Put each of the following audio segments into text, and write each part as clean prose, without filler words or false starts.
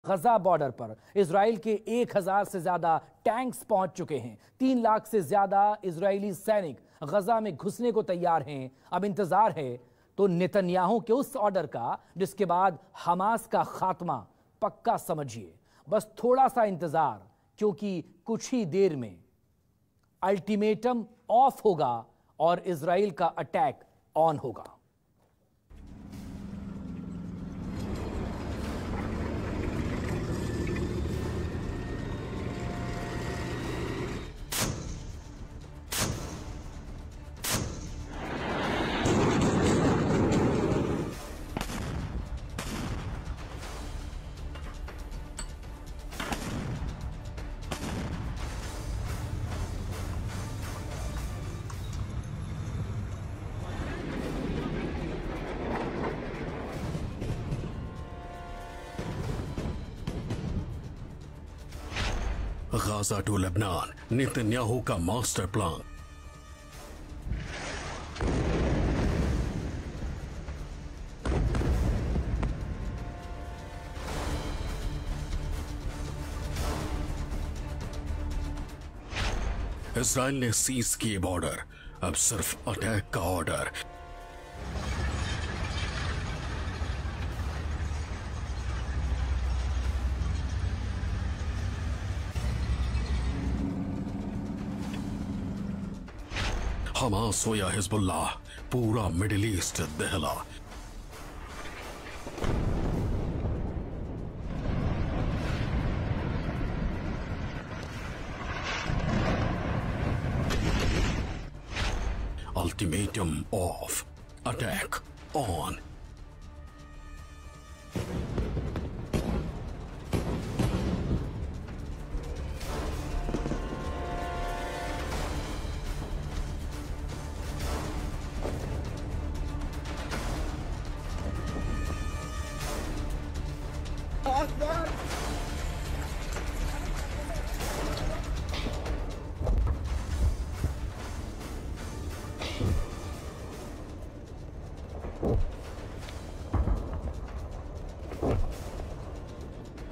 गजा border पर Israel के 1000 से ज्यादा टैंक्स पहुंच चुके हैं। 3 लाख से ज्यादा इजरायली सैनिक गजा में घुसने को तैयार हैं। अब इंतजार है तो नेतन्याहू के उस ऑर्डर का जिसके बाद हमास का खात्मा पक्का समझिए। बस थोड़ा सा इंतजार, क्योंकि कुछ ही देर में अल्टीमेटम ऑफ होगा और इजराइल का अटैक ऑन होगा। गाजा टू लेबनान, नेतन्याहू का मास्टर प्लान। इजराइल ने सीज किए बॉर्डर, अब सिर्फ अटैक का ऑर्डर। हमास हो या हिजबुल्लाह, पूरा मिडिल ईस्ट दहला। Ultimatum of, attack on.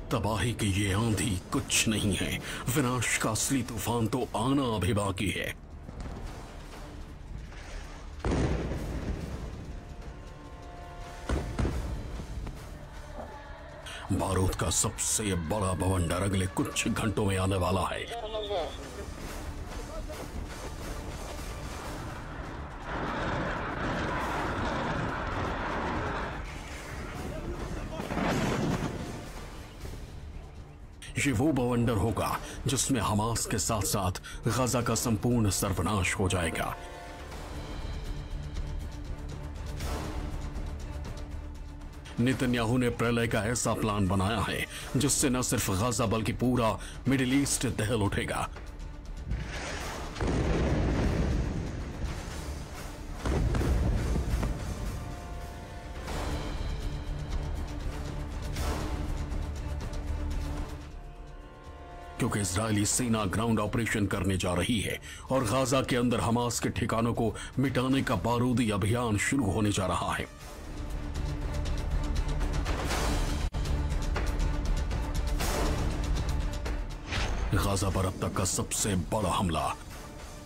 तबाही की ये आंधी कुछ नहीं है, विनाश का असली तूफान तो आना अभी बाकी है। बारूद का सबसे बड़ा बवंडर अगले कुछ घंटों में आने वाला है। ये वो बवंडर होगा जिसमें हमास के साथ साथ गजा का संपूर्ण सर्वनाश हो जाएगा। नेतन्याहू ने प्रलय का ऐसा प्लान बनाया है जिससे न सिर्फ गजा बल्कि पूरा मिडिल ईस्ट दहल उठेगा। क्योंकि इजरायली सेना ग्राउंड ऑपरेशन करने जा रही है और गाजा के अंदर हमास के ठिकानों को मिटाने का बारूदी अभियान शुरू होने जा रहा है। गाजा पर अब तक का सबसे बड़ा हमला,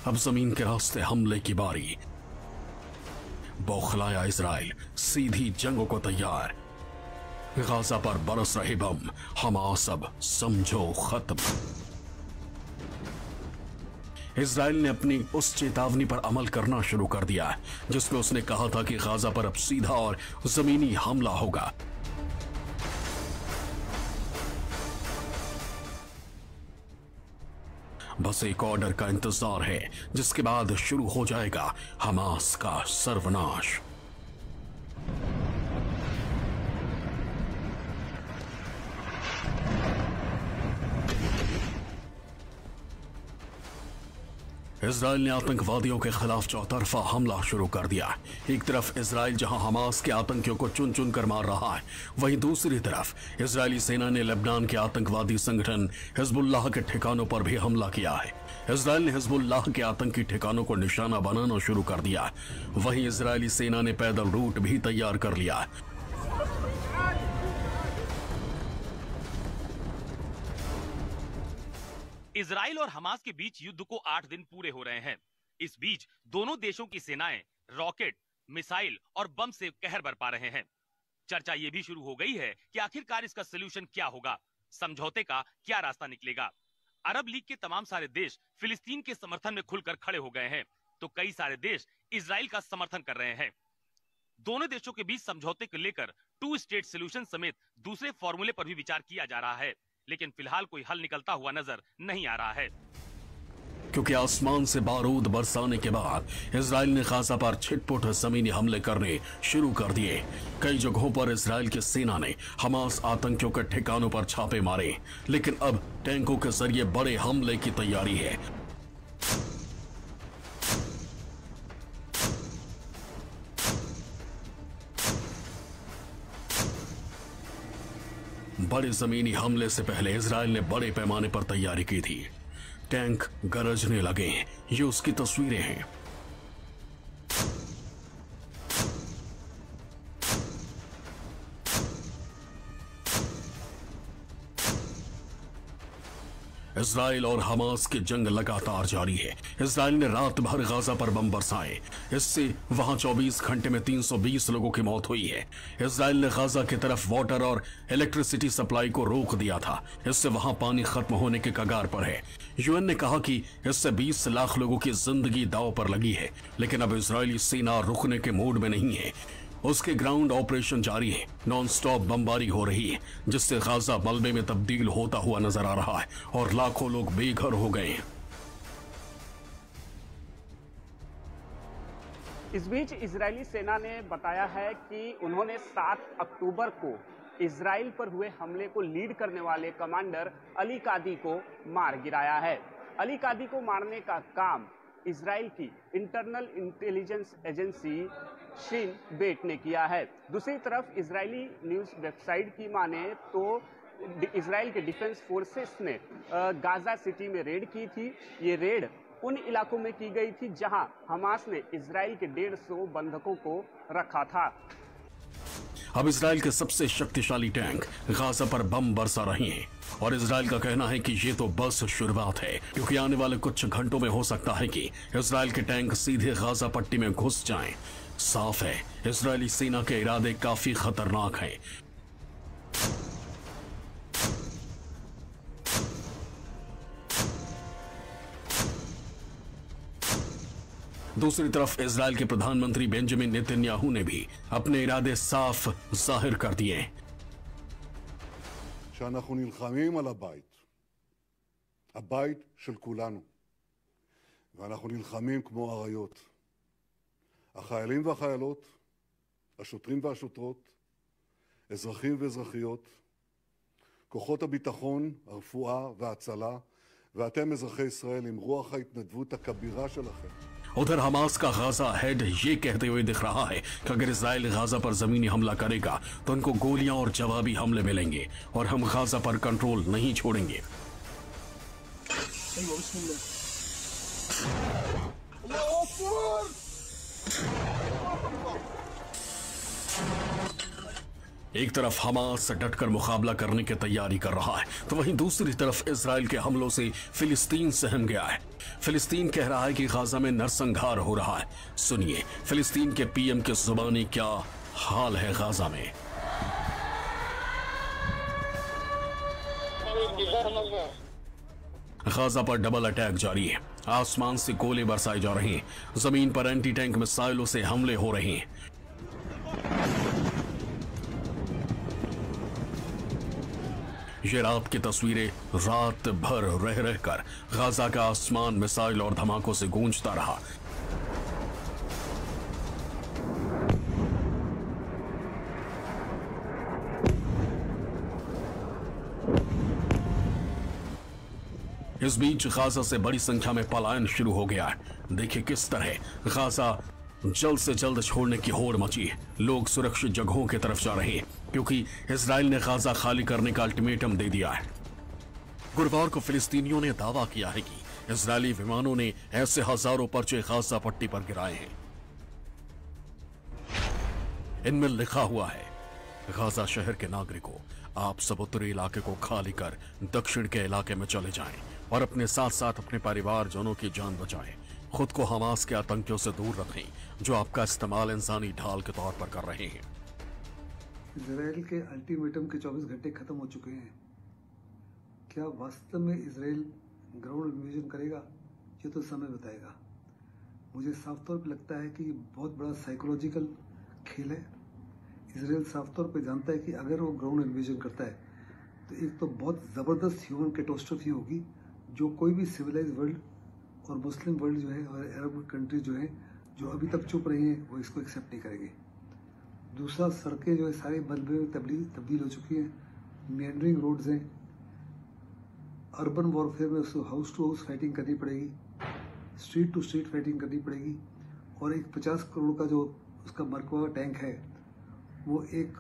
अब जमीन के रास्ते हमले की बारी। बौखलाया इजराइल, सीधी जंगों को तैयार। गाजा पर बरस रहे बम, हमास अब समझो खत्म। इजराइल ने अपनी उस चेतावनी पर अमल करना शुरू कर दिया है जिसमें उसने कहा था कि गाजा पर अब सीधा और जमीनी हमला होगा। बस एक ऑर्डर का इंतजार है जिसके बाद शुरू हो जाएगा हमास का सर्वनाश। इजराइल ने आतंकवादियों के खिलाफ चौतरफा हमला शुरू कर दिया। एक तरफ इजराइल जहां हमास के आतंकियों को चुन चुन कर मार रहा है, वहीं दूसरी तरफ इजरायली सेना ने लेबनान के आतंकवादी संगठन हिजबुल्लाह के ठिकानों पर भी हमला किया है। इजराइल ने हिजबुल्लाह के आतंकी ठिकानों को निशाना बनाना शुरू कर दिया। वहीं इजरायली सेना ने पैदल रूट भी तैयार कर लिया। इजराइल और हमास के बीच युद्ध को 8 दिन पूरे हो रहे हैं। इस बीच दोनों देशों की सेनाएं रॉकेट, मिसाइल और बम से कहर बरपा रहे हैं। चर्चा ये भी शुरू हो गई है कि आखिरकार इसका सलूशन क्या होगा, समझौते का क्या रास्ता निकलेगा। अरब लीग के तमाम सारे देश फिलिस्तीन के समर्थन में खुलकर खड़े हो गए हैं, तो कई सारे देश इजराइल का समर्थन कर रहे हैं। दोनों देशों के बीच समझौते को लेकर 2 स्टेट सॉल्यूशन समेत दूसरे फॉर्मूले पर भी विचार किया जा रहा है, लेकिन फिलहाल कोई हल निकलता हुआ नजर नहीं आ रहा है। क्योंकि आसमान से बारूद बरसाने के बाद इजराइल ने गाजा पर छिटपुट जमीनी हमले करने शुरू कर दिए। कई जगहों पर इजराइल की सेना ने हमास आतंकियों के ठिकानों पर छापे मारे, लेकिन अब टैंकों के जरिए बड़े हमले की तैयारी है। बड़े जमीनी हमले से पहले इजराइल ने बड़े पैमाने पर तैयारी की थी। टैंक गरजने लगे, ये उसकी तस्वीरें हैं। इजराइल और हमास की जंग लगातार जारी है। इजराइल ने रात भर गाजा पर बम बरसाए, इससे वहां 24 घंटे में 320 लोगों की मौत हुई है। इजराइल ने गाजा की तरफ वाटर और इलेक्ट्रिसिटी सप्लाई को रोक दिया था, इससे वहां पानी खत्म होने के कगार पर है। यूएन ने कहा कि इससे 20 लाख लोगों की जिंदगी दांव पर लगी है, लेकिन अब इजरायली सेना रुकने के मूड में नहीं है। उसके ग्राउंड ऑपरेशन जारी है, नॉन स्टॉप बमबारी हो रही है, जिससे गाजा मलबे में तब्दील होता हुआ नजर आ रहा है और लाखों लोग बेघर हो गए हैं। इस बीच इजरायली सेना ने बताया है कि उन्होंने 7 अक्टूबर को इजराइल पर हुए हमले को लीड करने वाले कमांडर अली कादी को मार गिराया है। अली कादी को मारने का काम इजराइल की internal intelligence agency Shin Bet ने किया है। दूसरी तरफ इजरायली न्यूज़ वेबसाइट की माने तो इजराइल के डिफेंस फोर्सेस ने गाजा सिटी में रेड की थी। ये रेड उन इलाकों में की गई थी जहां हमास ने इजराइल के 150 बंधकों को रखा था। अब इजराइल के सबसे शक्तिशाली टैंक गाजा पर बम बरसा रहे हैं और इजराइल का कहना है कि ये तो बस शुरुआत है, क्योंकि आने वाले कुछ घंटों में हो सकता है कि इजराइल के टैंक सीधे गाजा पट्टी में घुस जाएं। साफ है, इजरायली सेना के इरादे काफी खतरनाक हैं। दूसरी तरफ इजराइल के प्रधानमंत्री बेंजामिन नेतन्याहू ने भी अपने इरादे साफ जाहिर कर दिए। שאנחנו נלחמים על הבית של כולנו, ואנחנו נלחמים כמו אריות. החיילים והחיילות, השוטרים והשוטרות, אזרחים ואזרחיות, כוחות הביטחון, הרפואה וההצלה, ואתם אזרחי ישראל עם רוח ההתנדבות הכבירה שלכם. उधर हमास का गाजा हेड ये कहते हुए दिख रहा है कि अगर इजराइल गाजा पर जमीनी हमला करेगा तो उनको गोलियां और जवाबी हमले मिलेंगे और हम गाजा पर कंट्रोल नहीं छोड़ेंगे। एक तरफ हमास डटकर मुकाबला करने की तैयारी कर रहा है, तो वहीं दूसरी तरफ इजराइल के हमलों से फिलिस्तीन सहम गया है। फिलिस्तीन कह रहा है कि गाजा में नरसंहार हो रहा है। सुनिए फिलिस्तीन के पीएम की जुबानी क्या हाल है गाजा में। गाजा पर डबल अटैक जारी है, आसमान से गोले बरसाए जा रहे हैं, जमीन पर एंटी टैंक मिसाइलों से हमले हो रहे हैं। ये रात की तस्वीरें, रात भर रह रहकर गाजा का आसमान मिसाइल और धमाकों से गूंजता रहा। इस बीच गाजा से बड़ी संख्या में पलायन शुरू हो गया है। देखिए किस तरह गाजा जल्द से जल्द छोड़ने की होड़ मची है। लोग सुरक्षित जगहों की तरफ जा रहे हैं क्योंकि इजराइल ने गाजा खाली करने का अल्टीमेटम दे दिया है। गुरुवार को फिलिस्तीनियों ने दावा किया है कि इजरायली विमानों ने ऐसे हजारों पर्चे गाजा पट्टी पर गिराए हैं। इनमें लिखा हुआ है, गाजा शहर के नागरिकों, आप सब उत्तरी इलाके को खाली कर दक्षिण के इलाके में चले जाएं। और अपने साथ साथ अपने परिवारजनों की जान बचाएं। खुद को हमास के आतंकियों से दूर रखें जो आपका इस्तेमाल इंसानी ढाल के तौर पर कर रहे हैं। इजराइल के अल्टीमेटम के 24 घंटे खत्म हो चुके हैं। क्या वास्तव में इजराइल ग्राउंड इन्वेजन करेगा, ये तो समय बताएगा। मुझे साफ तौर पर लगता है कि ये बहुत बड़ा साइकोलॉजिकल खेल है। इजराइल साफ तौर पे जानता है कि अगर वो ग्राउंड इन्वेजन करता है तो एक तो बहुत ज़बरदस्त ह्यूमन कैटास्ट्रोफी होगी जो कोई भी सिविलाइज वर्ल्ड और मुस्लिम वर्ल्ड जो है और अरब कंट्री जो है जो अभी तक चुप रही हैं वो इसको एक्सेप्ट नहीं करेंगे। दूसरा, सड़कें जो है सारे मलबे में तब्दील हो चुकी हैं, मेंडरिंग रोड्स हैं। अर्बन वॉरफेयर में उसको हाउस टू हाउस फाइटिंग करनी पड़ेगी, स्ट्रीट टू स्ट्रीट फाइटिंग करनी पड़ेगी। और एक 50 करोड़ का जो उसका मरकवा टैंक है वो एक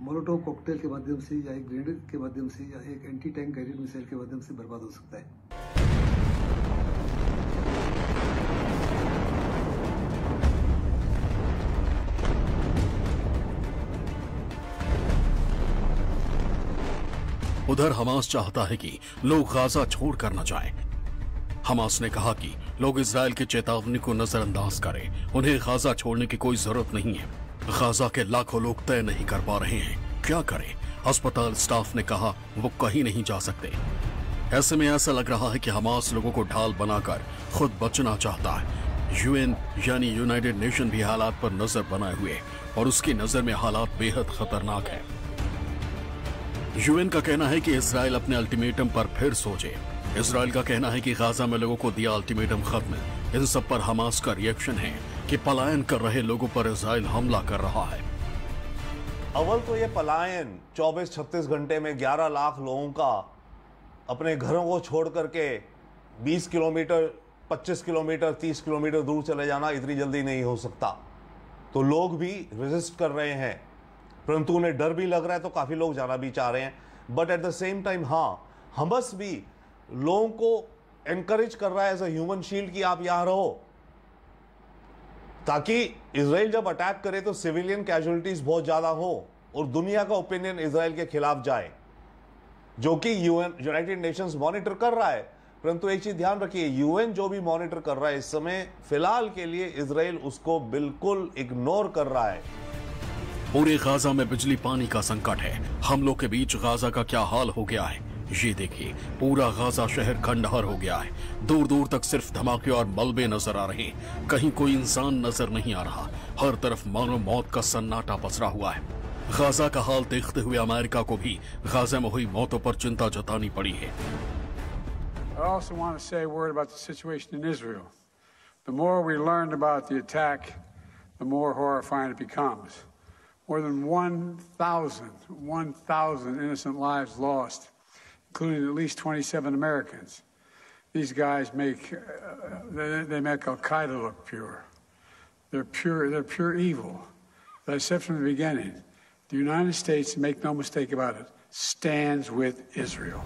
मोलोटोव कॉकटेल के माध्यम से या एक ग्रेनेड के माध्यम से या एक एंटी टैंक गाइडेड मिसाइल के माध्यम से बर्बाद हो सकता है। उधर हमास चाहता है कि लोग गाजा छोड़कर न जाएं। हमास ने कहा कि लोग इजराइल की चेतावनी को नजरअंदाज करें, उन्हें गाजा छोड़ने की कोई जरूरत नहीं है। गाजा के लाखों लोग तय नहीं कर पा रहे हैं, क्या करें? अस्पताल स्टाफ ने कहा वो कहीं नहीं जा सकते। ऐसे में ऐसा लग रहा है कि हमास लोगों को ढाल बनाकर खुद बचना चाहता है। यूएन यानी यूनाइटेड नेशन भी हालात पर नजर बनाए हुए और उसकी नजर में हालात बेहद खतरनाक है। यूएन का कहना है कि इजराइल अपने अल्टीमेटम पर फिर सोचे। इजराइल का कहना है कि गाजा में लोगों को दिया अल्टीमेटम खत्म। इन सब पर हमास का रिएक्शन है कि पलायन कर रहे लोगों पर इजराइल हमला कर रहा है। अव्वल तो ये पलायन 24-36 घंटे में 11 लाख लोगों का अपने घरों को छोड़ करके 20 किलोमीटर, 25 किलोमीटर, 30 किलोमीटर दूर चले जाना इतनी जल्दी नहीं हो सकता। तो लोग भी रेजिस्ट कर रहे हैं, परंतु उन्हें डर भी लग रहा है, तो काफी लोग जाना भी चाह रहे हैं। But at the same time Hamas भी लोगों को एनकरेज कर रहा है एज अ ह्यूमन शील्ड कि आप यहां रहो, ताकि इजराइल जब अटैक करे तो सिविलियन कैजुअलिटीज बहुत ज्यादा हो और दुनिया का ओपिनियन इजराइल के खिलाफ जाए, जो कि यूनाइटेड नेशंस मॉनिटर कर रहा है। परंतु एक चीज ध्यान रखिए, यूएन जो भी मॉनिटर कर रहा है इस समय, फिलहाल के लिए इजराइल उसको बिल्कुल इग्नोर कर रहा है। पूरे गाजा में बिजली पानी का संकट है। हमलों के बीच गाजा का क्या हाल हो गया है ये देखिए। पूरा गाजा शहर खंडहर हो गया है। दूर दूर तक सिर्फ धमाके और मलबे नजर आ रहे हैं, कहीं कोई इंसान नजर नहीं आ रहा। हर तरफ मानो मौत का सन्नाटा पसरा हुआ है। गाजा का हाल देखते हुए अमेरिका को भी गाजा में हुई मौतों पर चिंता जतानी पड़ी है। I also want to say a word about the situation in Israel. The more we learn about the attack, the more horrifying it becomes. More than 1,000 innocent lives lost, including at least 27 Americans. These guys make Al-Qaeda look pure. They're pure evil. As I said from the beginning, the United States, make no mistake about it, stands with Israel.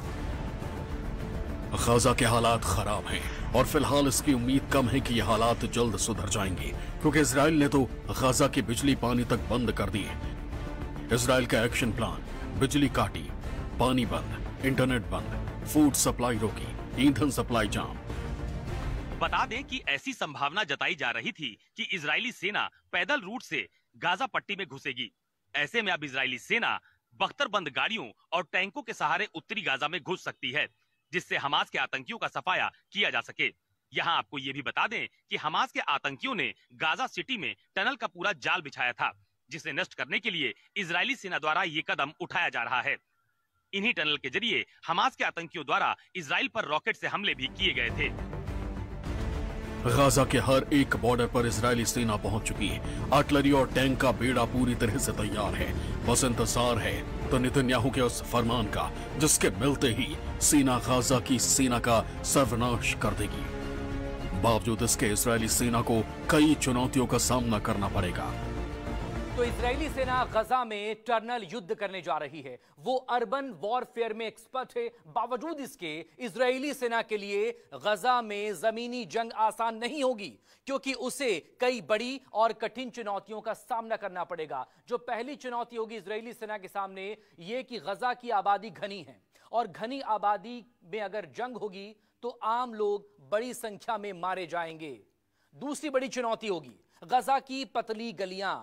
Gaza के हालात खराब हैं और फिलहाल इसकी उम्मीद कम है कि ये हालात जल्द सुधर जाएंगे, क्योंकि इजराइल ने तो गाजा की बिजली पानी तक बंद कर दी है। इजराइल का एक्शन प्लान, बिजली काटी, पानी बंद, इंटरनेट बंद, फूड सप्लाई रोकी, ईंधन सप्लाई जाम। बता दें कि ऐसी संभावना जताई जा रही थी कि इजरायली सेना पैदल रूट से गाजा पट्टी में घुसेगी। ऐसे में अब इजरायली सेना बख्तरबंद गाड़ियों और टैंकों के सहारे उत्तरी गाजा में घुस सकती है, जिससे हमास के आतंकियों का सफाया किया जा सके। यहाँ आपको ये भी बता दें कि हमास के आतंकियों ने गाजा सिटी में टनल का पूरा जाल बिछाया था, जिसे नष्ट करने के लिए इजरायली सेना द्वारा ये कदम उठाया जा रहा है। इन्हीं टनल के जरिए हमास के आतंकियों द्वारा इजराइल पर रॉकेट से हमले भी किए गए थे। गाजा के हर एक बॉर्डर पर इजरायली सेना पहुंच चुकी है। आर्टिलरी और टैंक का बेड़ा पूरी तरह से तैयार है। बस इंतजार है तो नेतन्याहू के उस फरमान का, जिसके मिलते ही सेना गाजा की सेना का सर्वनाश कर देगी। बावजूद इसके इजरायली सेना को कई चुनौतियों का सामना करना पड़ेगा। तो इजरायली सेना गजा में टनल युद्ध करने जा रही है। वो अर्बन वॉरफेयर में एक्सपर्ट है। बावजूद इसके इजरायली सेना के लिए गजा में जमीनी जंग आसान नहीं होगी, क्योंकि उसे कई बड़ी और कठिन चुनौतियों का सामना करना पड़ेगा। जो पहली चुनौती होगी इजरायली सेना के सामने, यह कि गजा की आबादी घनी है, और घनी आबादी में अगर जंग होगी तो आम लोग बड़ी संख्या में मारे जाएंगे। दूसरी बड़ी चुनौती होगी गजा की पतली गलियां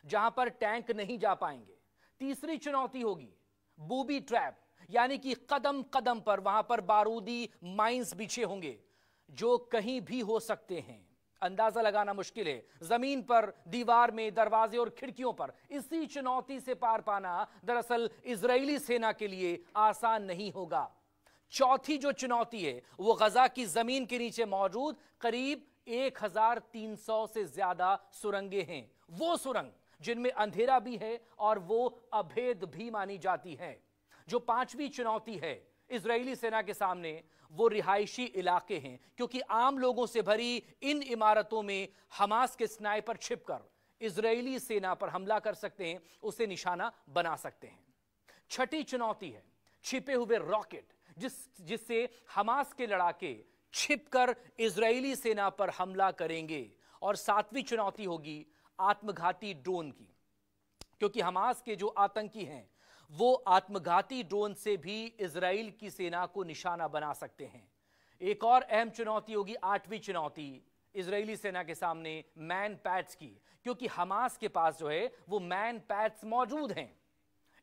जहां पर टैंक नहीं जा पाएंगे। तीसरी चुनौती होगी बूबी ट्रैप, यानी कि कदम कदम पर वहां पर बारूदी माइंस बिछे होंगे जो कहीं भी हो सकते हैं। अंदाजा लगाना मुश्किल है, जमीन पर, दीवार में, दरवाजे और खिड़कियों पर। इसी चुनौती से पार पाना दरअसल इजरायली सेना के लिए आसान नहीं होगा। चौथी जो चुनौती है वो गजा की जमीन के नीचे मौजूद करीब 1300 से ज्यादा सुरंगें हैं। वो सुरंग जिनमें अंधेरा भी है और वो अभेद भी मानी जाती है। जो पांचवी चुनौती है इजरायली सेना के सामने वो रिहायशी इलाके हैं, क्योंकि आम लोगों से भरी इन इमारतों में हमास के स्नाइपर छिपकर इजरायली सेना पर हमला कर सकते हैं, उसे निशाना बना सकते हैं। छठी चुनौती है छिपे हुए रॉकेट, जिससे हमास के लड़ाके छिपकर इजरायली सेना पर हमला करेंगे। और सातवीं चुनौती होगी आत्मघाती ड्रोन की, क्योंकि हमास के जो आतंकी हैं वो आत्मघाती ड्रोन से भी इजराइल की सेना को निशाना बना सकते हैं। एक और अहम चुनौती होगी आठवीं चुनौती इजरायली सेना के सामने मैन पैड्स की, क्योंकि हमास के पास जो है वो मैन पैड्स मौजूद हैं।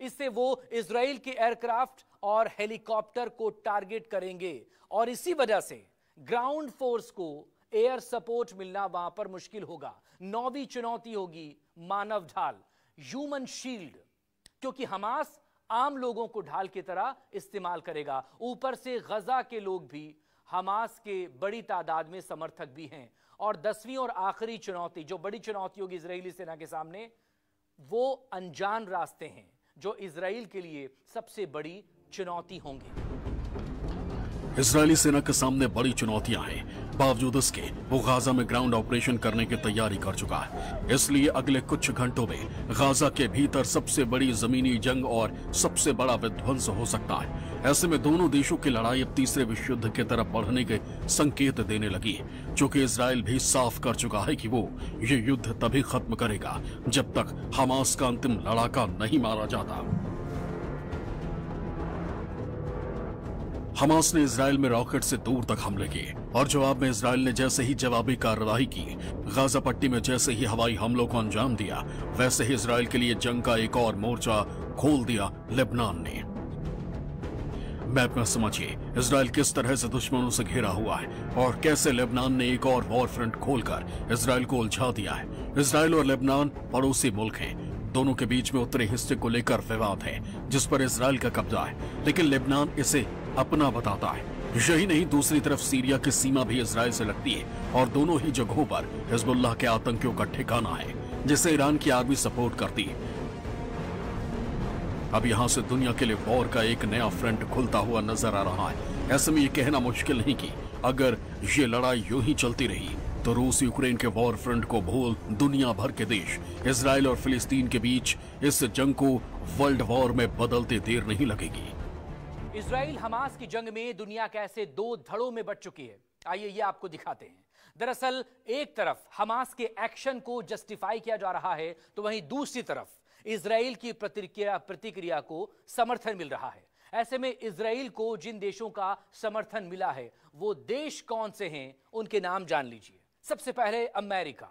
इससे वो इजराइल के एयरक्राफ्ट और हेलीकॉप्टर को टारगेट करेंगे और इसी वजह से ग्राउंड फोर्स को एयर सपोर्ट मिलना वहां पर मुश्किल होगा। नौवीं चुनौती होगी मानव ढाल, ह्यूमन शील्ड, क्योंकि हमास आम लोगों को ढाल की तरह इस्तेमाल करेगा। ऊपर से गजा के लोग भी हमास के बड़ी तादाद में समर्थक भी हैं। और 10वीं और आखिरी चुनौती, जो बड़ी चुनौती होगी इजरायली सेना के सामने, वो अनजान रास्ते हैं जो इजराइल के लिए सबसे बड़ी चुनौती होंगी। इजरायली सेना के सामने बड़ी चुनौतियां हैं, बावजूद इसके वो गाजा में ग्राउंड ऑपरेशन करने की तैयारी कर चुका है। इसलिए अगले कुछ घंटों में गाजा के भीतर सबसे बड़ी जमीनी जंग और सबसे बड़ा विध्वंस हो सकता है। ऐसे में दोनों देशों की लड़ाई अब तीसरे विश्व युद्ध की तरफ बढ़ने के संकेत देने लगी है, चूंकि इजराइल भी साफ कर चुका है कि वो ये युद्ध तभी खत्म करेगा जब तक हमास का अंतिम लड़ाका नहीं मारा जाता। हमास ने इजराइल में रॉकेट से दूर तक हमले किए और जवाब में इजराइल ने जैसे ही जवाबी कार्रवाई की, गाजा पट्टी में जैसे ही हवाई हमलों को अंजाम दिया, वैसे ही इजराइल के लिए जंग का एक और मोर्चा खोल दिया लेबनान ने। मैप में समझिए इजराइल किस तरह से दुश्मनों से घिरा हुआ है और कैसे लेबनान ने एक और वॉर फ्रंट खोलकर इजराइल को उलझा दिया है। इजराइल और लेबनान पड़ोसी मुल्क हैं, दोनों के बीच में उत्तरी हिस्से को लेकर विवाद है जिस पर इजराइल का कब्जा है, लेकिन लेबनान इसे अपना बताता है। यही नहीं, दूसरी तरफ सीरिया की सीमा भी इजराइल से लगती है और दोनों ही जगहों पर हिजबुल्लाह के आतंकियों का ठिकाना है जिसे ईरान की आर्मी सपोर्ट करती है। अब यहां से दुनिया के लिए वॉर का एक नया फ्रंट खुलता हुआ नजर आ रहा है। ऐसे में ये कहना मुश्किल नहीं कि अगर ये लड़ाई यूं ही चलती रही तो रूस यूक्रेन के वॉर फ्रंट को भूल दुनिया भर के देश इजराइल और फिलिस्तीन के बीच इस जंग को वर्ल्ड वॉर में बदलते देर नहीं लगेगी। इजराइल हमास की जंग में दुनिया कैसे दो धड़ों में बट चुकी है, आइए ये आपको दिखाते हैं। दरअसल एक तरफ हमास के एक्शन को जस्टिफाई किया जा रहा है तो वहीं दूसरी तरफ इजराइल की प्रतिक्रिया को समर्थन मिल रहा है। ऐसे में इजराइल को जिन देशों का समर्थन मिला है वो देश कौन से हैं, उनके नाम जान लीजिए। सबसे पहले अमेरिका,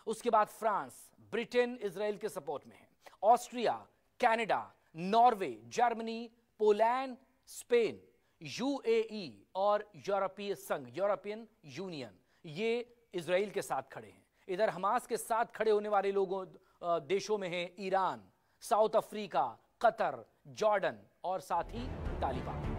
उसके बाद फ्रांस, ब्रिटेन इजराइल के सपोर्ट में है, Austria, Canada, Norway, Germany, Poland, Spain, UAE और यूरोपीय संघ, यूरोपियन यूनियन, ये इजराइल के साथ खड़े हैं। इधर हमास के साथ खड़े होने वाले लोगों देशों में हैं Iran, south Africa, Qatar, Jordan और साथ ही तालिबान।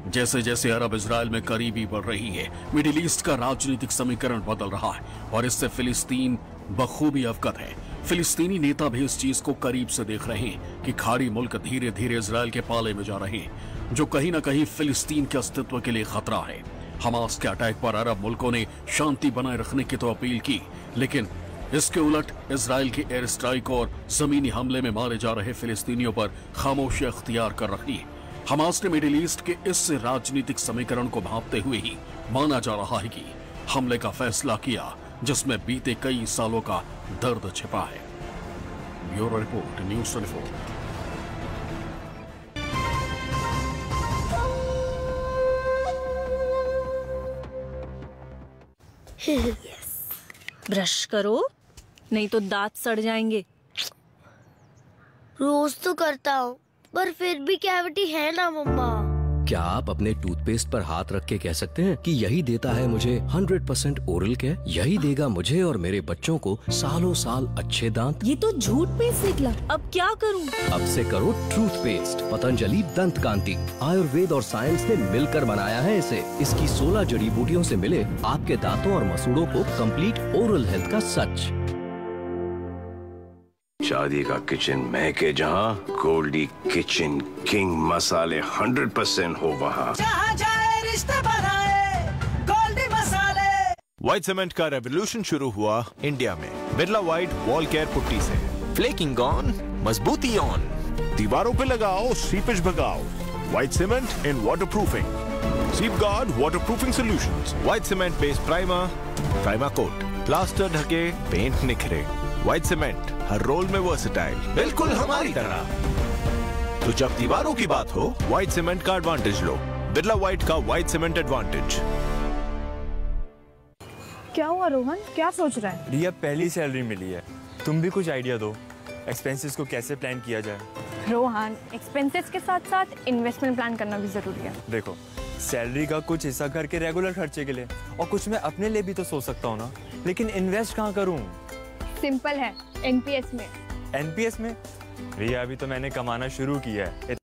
जैसे जैसे अरब इजराइल में करीबी बढ़ रही है, मिडिल ईस्ट का राजनीतिक समीकरण बदल रहा है और इससे फिलिस्तीन बखूबी अवगत है। फिलिस्तीनी नेता भी इस चीज को करीब से देख रहे हैं कि खाड़ी मुल्क धीरे धीरे इजराइल के पाले में जा रहे हैं, जो कहीं न कहीं फिलिस्तीन के अस्तित्व के लिए खतरा है। हमास के अटैक पर अरब मुल्कों ने शांति बनाए रखने की तो अपील की, लेकिन इसके उलट इजराइल के एयर स्ट्राइक और जमीनी हमले में मारे जा रहे फिलिस्तीनियों पर खामोशी अख्तियार कर रखी है। हमास ने मिडिल ईस्ट के इस राजनीतिक समीकरण को भांपते हुए ही माना जा रहा है कि हमले का फैसला किया जिसमें बीते कई सालों का दर्द छिपा है। Bureau report, news 24। ब्रश करो, नहीं तो दांत सड़ जाएंगे। रोज तो करता हूँ, पर फिर भी कैविटी है ना मम्मा। क्या आप अपने टूथपेस्ट पर हाथ रख के कह सकते हैं कि यही देता है मुझे 100% ओरल केयर, यही देगा मुझे और मेरे बच्चों को सालों साल अच्छे दांत? ये तो झूठ पेस्ट निकला, अब क्या करूं? अब से करो टूथपेस्ट पतंजलि दंत कांति। आयुर्वेद और साइंस ने मिलकर बनाया है इसे। इसकी 16 जड़ी बूटियों से मिले आपके दांतों और मसूड़ों को कंप्लीट ओरल हेल्थ का सच। शादी का किचन महके जहाँ, गोल्डी किचन किंग मसाले 100% हो वहाँ। जहाँ जाए रिश्ते बनाए गोल्डी मसाले। व्हाइट सीमेंट का रेवोल्यूशन शुरू हुआ इंडिया में Birla white wall care putty से। फ्लेकिंग ऑन, मजबूती ऑन, दीवारों पे लगाओ, सीपेज भगाओ। White cement in waterproofing, safeguard waterproofing solutions. White cement based primer, primer coat, plaster ढके, पेंट निखरे। व्हाइट सीमेंट हर रोल में वर्सेटाइल, बिल्कुल हमारी तरह। तो जब दीवारों की बात हो, व्हाइट सीमेंट का एडवांटेज लो। बिरला व्हाइट का व्हाइट सीमेंट एडवांटेज। क्या हुआ रोहन, क्या सोच रहा है? रिया पहली सैलरी मिली है, तुम भी कुछ आइडिया दो, एक्सपेंसेस को कैसे प्लान किया जाए। रोहन, एक्सपेंसेस के साथ साथ इन्वेस्टमेंट प्लान करना भी जरूरी है। देखो, सैलरी का कुछ हिस्सा घर के रेगुलर खर्चे के लिए और कुछ मैं अपने लिए भी तो सोच सकता हूँ ना, लेकिन इन्वेस्ट कहाँ करूँ? सिंपल है, एनपीएस में। एनपीएस में? रिया अभी तो मैंने कमाना शुरू किया है।